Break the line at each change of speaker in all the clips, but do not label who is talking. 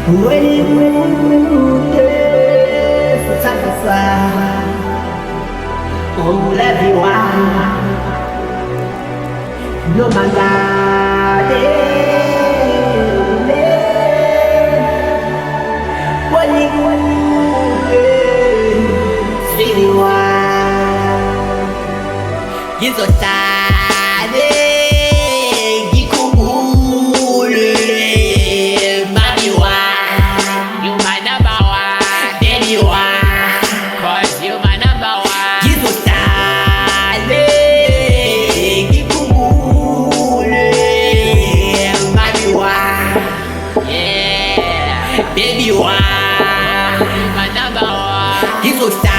When you satisfy all everyone, no matter what you Gizotade Gikubule Mamiwa You my number one Baby one Cause you my number one Gizotade Gikubule Mamiwa Yeah Baby one You my number one Gizotade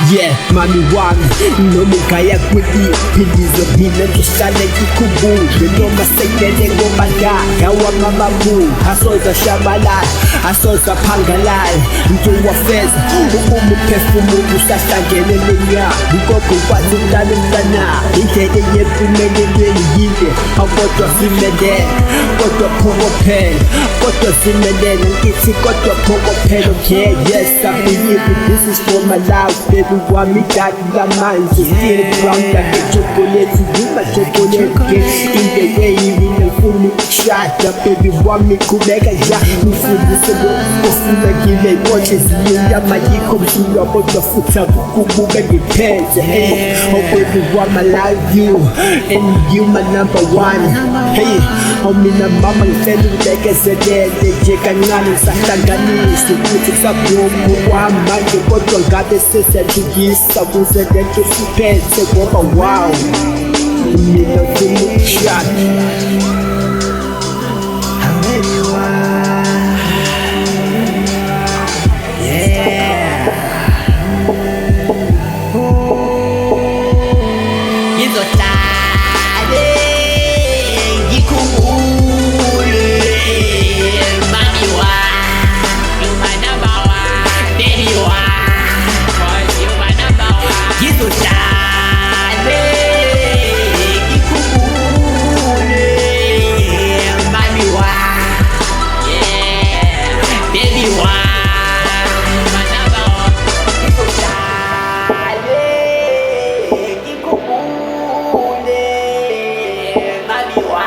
Yeah, mami one, no mukaya kwiti Pilizo bila tushale kikubu Deno masekele ngombaga Kawa mamamu, hasoza shabalai Hasoza pangalai Mtu wa feza, umu pefumu Usasa gelelenya Bukoko watu mtane mtana Intele yepu menele yinde Hakoto simede Koto pogo pen Koto simede Nkiti koto pogo pen Okay, yes, I believe it. This is for my life, baby. Want me that the mind to feel proud that the chocolate you my chocolate in the way you will fool me shot the baby want me to make a jack me feel this go feel like you like watches you that my come to your but the foot up go get the pants hey oh baby want my life you and you my number one hey oh me na mama tell you like I said the jekangani satangani to put it up yo wa man the bottle got the sister Gisa buze dentro si pensa Gopa wow Nina tumu shot
Yeah Gizotade Gikubule Mamiwa You my number one Baby one Gizotade Gikubule Mamiwa Yeah Baby one My number one Gizotade Gikubule Mamiwa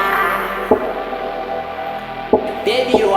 Baby one